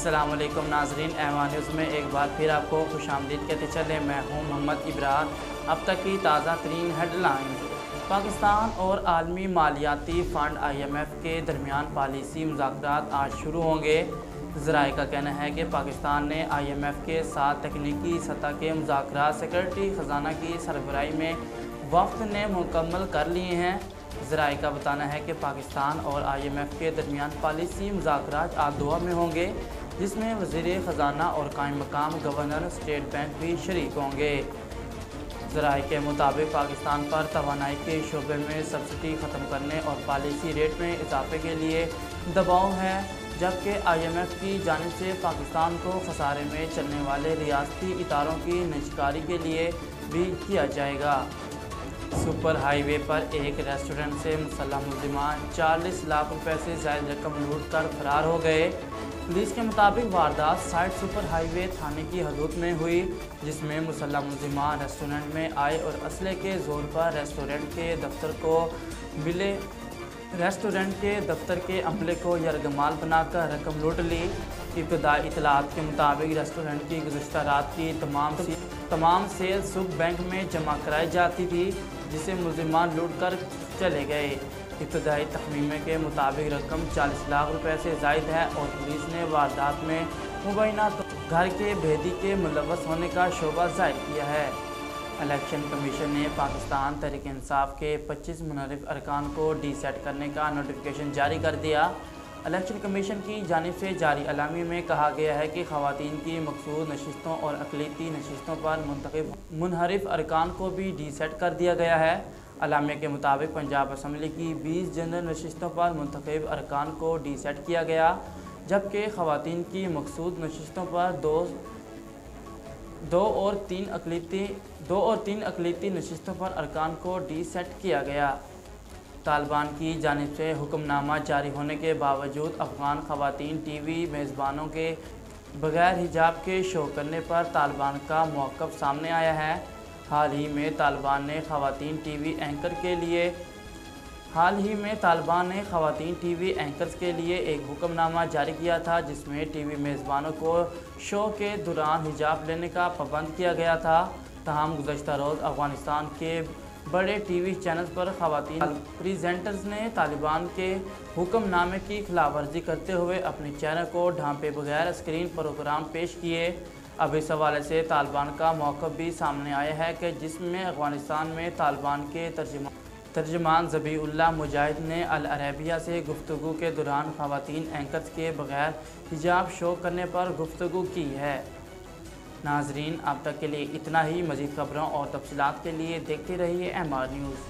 अस्सलाम वालेकुम नाजरीन, एमान न्यूज़ में एक बार फिर आपको खुशामदीद कहते चले। मैं हूं मोहम्मद इब्रार। अब तक की ताज़ा तरीन हेडलाइंस। पाकिस्तान और आलमी मालियाती फ़ंड IMF के दरमियान पॉलिसी मुज़ाकरात आज शुरू होंगे। ज़राए का कहना है कि पाकिस्तान ने IMF के साथ तकनीकी सतह के मुज़ाकरात सेक्रेटरी ख़जाना की सरबराही में वफ़द ने मुकम्मल कर लिए हैं। ज़राए का बताना है कि पाकिस्तान और IMF के दरमियान पॉलिसी मुज़ाकरात आज दोहा में होंगे, जिसमें वज़ीर ख़जाना और कायम मकाम गवर्नर स्टेट बैंक भी शरीक होंगे। ज़राए के मुताबिक पाकिस्तान पर तवानाई के शोबे में सब्सिडी ख़त्म करने और पॉलिसी रेट में इजाफे के लिए दबाव है, जबकि IMF की जानिब से पाकिस्तान को खसारे में चलने वाले रियासती इदारों की निजकारी के लिए भी किया जाएगा। सुपर हाईवे पर एक रेस्टोरेंट से मुसल्लह मुलजिमान 40 लाख रुपए से ज़ायद रकम लूट कर फरार हो गए। पुलिस के मुताबिक वारदात साइड सुपर हाईवे थाने की हदूद में हुई, जिसमें मुसल्लह मुलजिमान रेस्टोरेंट में आए और असले के जोर पर रेस्टोरेंट के दफ्तर के अमले को यरगमाल बनाकर रकम लूट ली। इब्तदाई इतलात के मुताबिक रेस्टोरेंट की गुज़िश्ता रात की तमाम सेल सुख बैंक में जमा कराई जाती थी, जिसे मुलजिमान लूट कर चले गए। इब्तदाई तखमीने के मुताबिक रकम 40 लाख रुपए से ज़ायद है और पुलिस ने वारदात में मुबैना घर के भेदी के मुलव्वस होने का शोबा ज़ाहिर किया है। इलेक्शन कमीशन ने पाकिस्तान तहरीक इंसाफ के 25 मुनहरिफ अरकान को डीसेट करने का नोटिफिकेशन जारी कर दिया। इलेक्शन कमीशन की जानिब से जारी अलामी में कहा गया है कि ख़वातीन की मखसूस नशिस्तों और अक़लियती नशिस्तों पर मुंतखब मुनहरिफ अरकान को भी डीसेट कर दिया गया है। अलामे के मुताबिक पंजाब असम्बली की 20 जनरल नशिस्तों पर मुंतखब अरकान को डीसेट किया गया, जबकि ख़वातीन की मखसूस नशिस्तों पर दो और तीन अक़लियती नशिस्तों पर अरकान को डीसेट किया गया। तालिबान की जानिब से हुक्मनामा जारी होने के बावजूद अफ़गान ख़वातीन TV मेज़बानों के बग़ैर हिजाब के शो करने पर तालिबान का मौक़िफ़ सामने आया है। हाल ही में तालिबान ने ख़वातीन TV एंकर्स के लिए एक हुक्मनामा जारी किया था, जिसमें TV मेज़बानों को शो के दौरान हिजाब लेने का पाबंद किया गया था। तमाम गुज़श्ता रोज़ अफ़गानिस्तान के बड़े TV चैनल्स पर ख़वातीन प्रेजेंटर्स ने तालिबान के हुक्मनामे की खिलाफवर्जी करते हुए अपने चेहरे को ढांपे बगैर स्क्रीन प्रोग्राम पेश किए। अब इस हवाले से तालिबान का मौक़िफ़ भी सामने आया है कि जिसमें अफ़गानिस्तान में तालिबान के तर्जमान ज़बीउल्लाह मुजाहिद ने अल अरबिया से गुफ्तगू के दौरान ख़वातीन एंकर्स के बग़ैर हिजाब शो करने पर गुफ्तगू की है। नाजरीन, अब तक के लिए इतना ही। मज़ीद ख़बरों और तफ़सीलात के लिए देखते रहिए MR न्यूज़।